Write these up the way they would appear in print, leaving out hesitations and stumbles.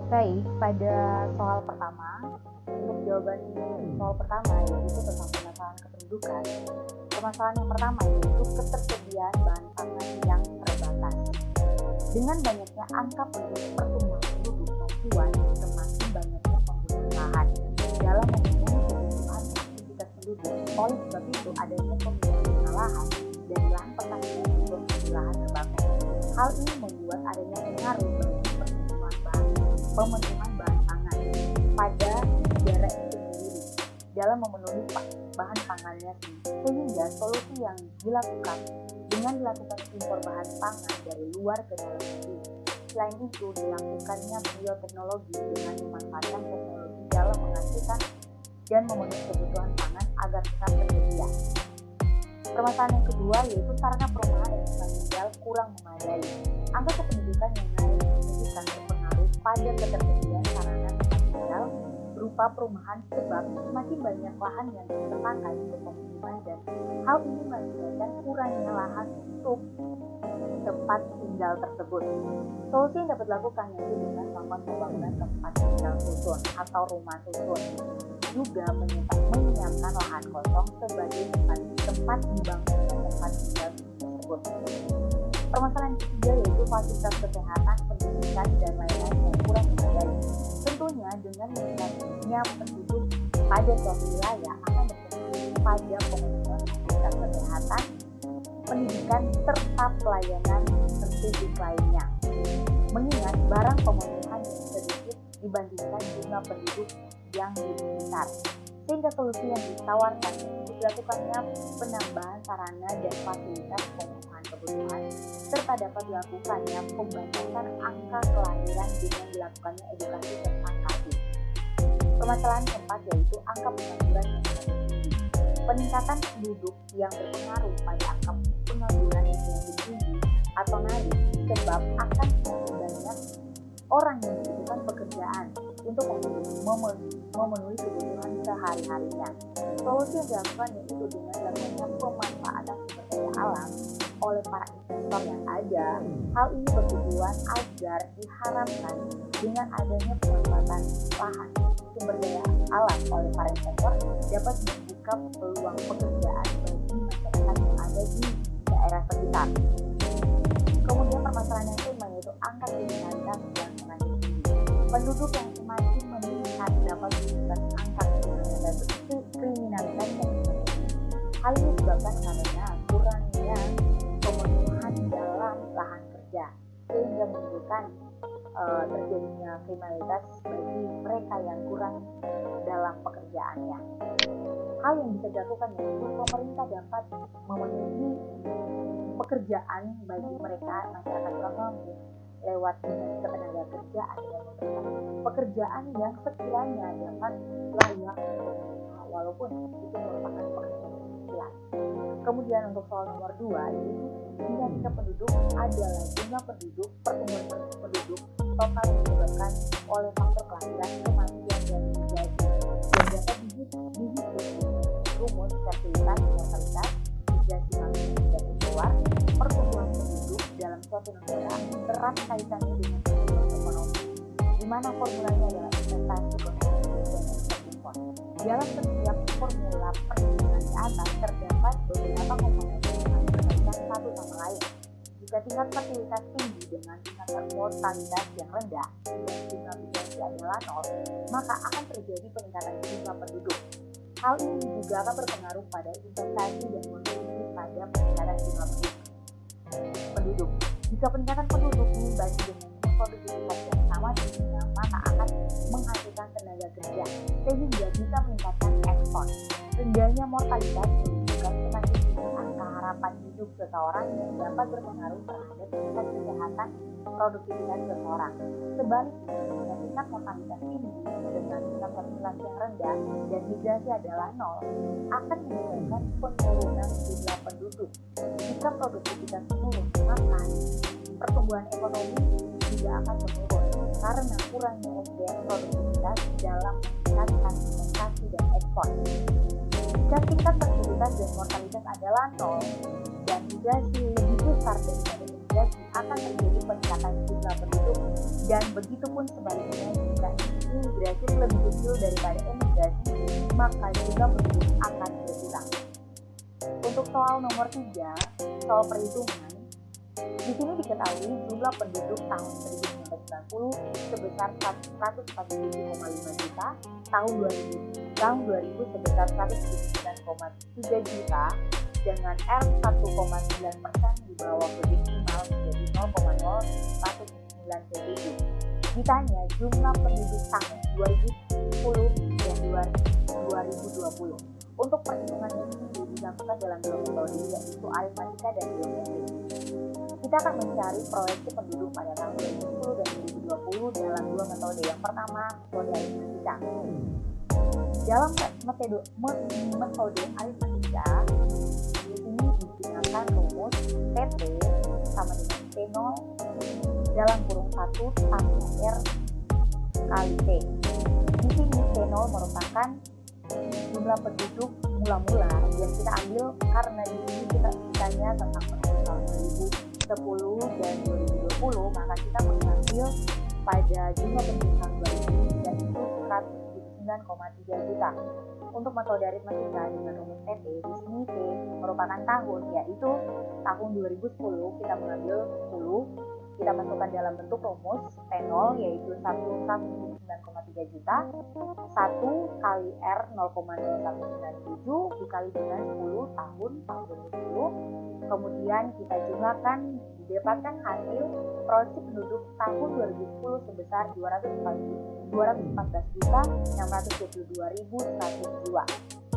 Baik, pada soal pertama, untuk jawaban soal pertama yaitu tentang permasalahan kependudukan. Permasalahan yang pertama yaitu ketersediaan bahan pangan yang terbatas. Dengan banyaknya angka pertumbuhan penduduk membuat semakin banyaknya penggunaan lahan dalam memenuhi kebutuhan aktivitas penduduk. Oleh sebab itu, adanya pemindahan lahan dari lahan pertanian untuk lahan terbangun. Hal ini membuat adanya pengaruh bagi pemenuhan bahan pangan pada negara itu sendiri dalam memenuhi bahan pangannya sendiri. Sehingga solusi yang dilakukan dengan dilakukan impor bahan pangan dari luar ke dalam negeri. Selain itu, dilakukannya bioteknologi dengan memanfaatkan teknologi dalam menghasilkan dan memenuhi kebutuhan pangan agar tetap tersedia. Permasalahan yang kedua yaitu sarana perumahan dan tempat tinggal kurang memadai. Angka kependudukan yang naik signifikan berpengaruh pada ketersediaan sarana tempat tinggal berupa perumahan sebab semakin banyak lahan yang terpakai untuk pemukiman dan hal ini mengakibatkan kurangnya lahan untuk tempat tinggal tersebut. Solusi yang dapat dilakukan yaitu dengan melakukan pembangunan tempat tinggal susun atau rumah susun. Juga menyiapkan lahan kosong sebagai tempat dibangunnya tempat tinggal tersebut. Permasalahan ketiga yaitu fasilitas kesehatan, pendidikan, dan lain-lain yang kurang memadai. Tentunya dengan meningkatnya penduduk pada suatu wilayah akan berpengaruh pada pemenuhan fasilitas kesehatan, pendidikan, serta pelayanan publik lainnya. Mengingat barang pemenuhan yang sedikit dibandingkan jumlah penduduk yang lebih besar, sehingga solusi yang ditawarkan dilakukannya penambahan sarana dan fasilitas pemenuhan kebutuhan serta dapat dilakukannya pembatasan angka kelahiran dengan dilakukannya edukasi tentang kasih. Permasalahan keempat yaitu angka pengangguran yang sangat tinggi. Peningkatan penduduk yang berpengaruh pada angka pengangguran yang semakin tinggi atau naik sebab akan semakin banyak orang yang membutuhkan pekerjaan untuk memenuhi kebutuhan sehari-harinya. Solusi yang dilakukan yaitu dengan dilakukannya pemanfaatan sumber daya alam oleh para investor yang ada. Hal ini bertujuan agar diharapkan dengan adanya pemanfaatan lahan sumber daya alam oleh para investor dapat membuka peluang pekerjaan bagi masyarakat yang ada di daerah sekitar. Kemudian permasalahan yang kelima yaitu angka kriminalitas yang semakin tinggi. Penduduk yang semakin meningkat dapat menyebabkan angka kriminalitas yang semakin tinggi. Hal ini disebabkan karena kurangnya pemenuhan dalam lahan kerja sehingga menimbulkan terjadinya kriminalitas bagi mereka yang kurang dalam pekerjaannya. Hal yang bisa dilakukan yaitu pemerintah dapat memenuhi pekerjaan bagi mereka masyarakat kurang mampu lewat dinas ketenaga kerjaan dan memberikan pekerjaan yang sekiranya dapat layak walaupun itu merupakan pekerjaan kecil. Kemudian untuk soal nomor 2 yaitu dinamika penduduk adalah jumlah penduduk, pertumbuhan penduduk total yang disebabkan oleh faktor kelahiran, kematian, dan migrasi yang dapat dihitung rumus fertilitas, mortalitas, migrasi masuk dan keluar. Pertumbuhan penduduk dalam suatu negara erat kaitannya dengan pertumbuhan ekonomi, di mana formulanya adalah investasi ekonomi dan ekspor. Dalam setiap formula perhitungan di atas terdapat beberapa komponen yang saling berkaitan satu sama lain. Jika tingkat fertilitas tinggi dengan tingkat mortalitas yang rendah dan jumlah migrasi adalah 0, maka akan terjadi peningkatan jumlah penduduk. Hal ini juga akan berpengaruh pada investasi dan kontribusi pada peningkatan jumlah penduduk. Jika peningkatan penduduk diimbangi dengan produktivitas yang sama tingginya, maka akan menghasilkan tenaga kerja sehingga bisa meningkatkan ekspor. Rendahnya mortalitas menunjukkan semakin tinggi angka harapan hidup seseorang yang dapat berpengaruh terhadap tingkat kesehatan produktivitas seseorang. Sebaliknya, jika tingkat mortalitas tinggi dengan tingkat fertilitas yang rendah dan migrasi adalah 0, akan menyebabkan penurunan jumlah penduduk. Jika produktivitas menurun, maka pertumbuhan ekonomi juga akan menurun karena kurangnya SDM produktivitas dalam meningkatkan investasi dan ekspor. Jika tingkat fertilitas dan mortalitas adalah 0 dan migrasi lebih besar daripada imigrasi akan terjadi peningkatan jumlah penduduk, dan begitupun sebaliknya jika imigrasi lebih kecil daripada emigrasi, maka jumlah penduduk akan berkurang. Untuk soal nomor 3, soal perhitungan, di sini diketahui jumlah penduduk tahun 1990 sebesar 147,5 juta, tahun 2000 sebesar 179,3 juta, dengan R1,9% di bawah prediksional menjadi 0,019 PDB. Ditanya jumlah penduduk tahun 2010 dan 2020. Untuk perhitungannya sendiri dilakukan dalam dua metode, yaitu aritmatika dan geometri. Kita akan mencari proyeksi penduduk pada tahun 2010 dan 2020 dalam dua metode. Yang pertama, metode aritmatika. Dalam metode aritmatika, di sini digunakan rumus PT sama dengan T0 dalam kurung 1 tambah R kali T. Di sini T0 merupakan jumlah penduduk mula-mula yang kita ambil karena di sini kita ditanya tentang penduduk tahun 2010 dan 2020, maka kita mengambil pada jumlah penduduk tahun 2000 yaitu 179,3 juta. Untuk metode aritmatika dengan rumus PT, di sini T merupakan tahun, yaitu tahun 2010 kita mengambil 10, kita masukkan dalam bentuk rumus T0 yaitu 179,3 juta, 1 kali R 0,0197 dikali dengan 10 tahun 2010. Kemudian kita jumlahkan, didapatkan hasil proyeksi penduduk tahun 2010 sebesar 214.622.100 jiwa.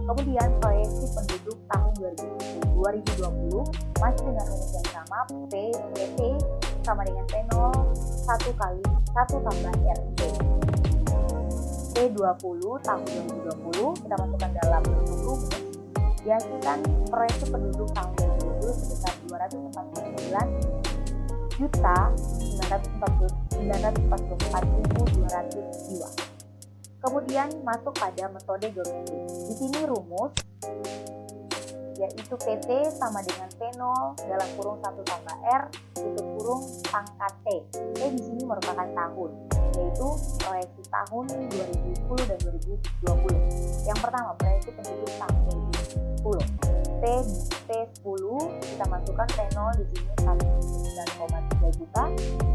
Kemudian proyeksi penduduk tahun 2020 masih dengan rumus yang sama, PT sama dengan T0 1 kali 1 tambah RT. T20 tahun 2020 kita masukkan dalam bentuk rumus, dihasilkan proyeksi penduduk tahun 2020 sebesar 249.944.200 jiwa. Kemudian masuk pada metode geometri. Di sini rumus yaitu PT sama dengan T0 dalam kurung 1 tambah R tutup kurung pangkat T. T di sini merupakan tahun, yaitu proyeksi tahun 2010 dan 2020. Yang pertama, proyeksi penduduk tahun 2010. T10 kita masukkan T0 di sini 1,3 juta,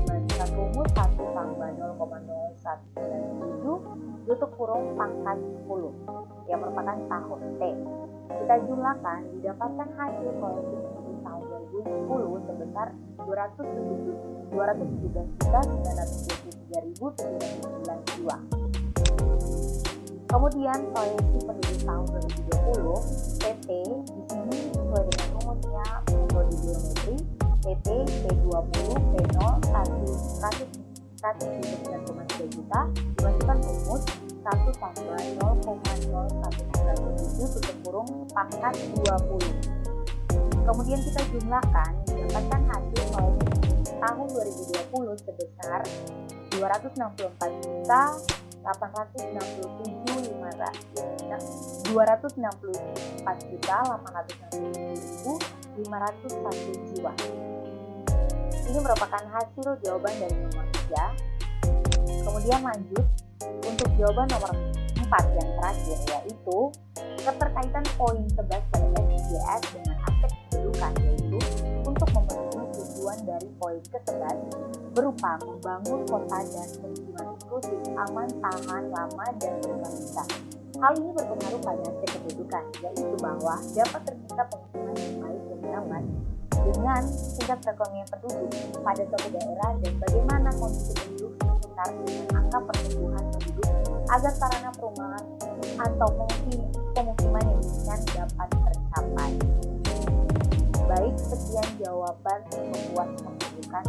dimasukkan rumus 1 tambah 0,0197 tutup kurung pangkat 10 yang merupakan tahun T. Kita jumlahkan, didapatkan hasil proyeksi penduduk tahun 2010 sebesar 217.923.709 jiwa. Kemudian proyeksi penduduk tahun 2020 PT di sini sesuai dengan rumusnya metode geometri, PT T20 P0 109,3 juta, dimasukkan rumus 1 tambah 0,0197 tutup kurung pangkat 20. Kemudian kita jumlahkan, didapatkan hasil proyeksi tahun 2020 sebesar 264.867.501 jiwa. Ini merupakan hasil jawaban dari nomor 3. Kemudian lanjut untuk jawaban nomor 4 yang terakhir, yaitu keterkaitan poin 11 pada SJS dengan aspek kedudukan, yaitu untuk memenuhi tujuan dari poin ke-11 berupa membangun kota dan pemukiman inklusif, aman, tahan lama, dan berkelanjutan. Hal ini berpengaruh pada aspek kedudukan, yaitu bahwa dapat tercipta pemukiman yang baik dan nyaman dengan tingkat perekonomian penduduk pada suatu daerah, dan bagaimana kondisi penduduk sekitar dengan angka pertumbuhan penduduk agar sarana perumahan atau pemukiman yang diinginkan dapat tercapai. Baik, sekian jawaban membuat pendudukan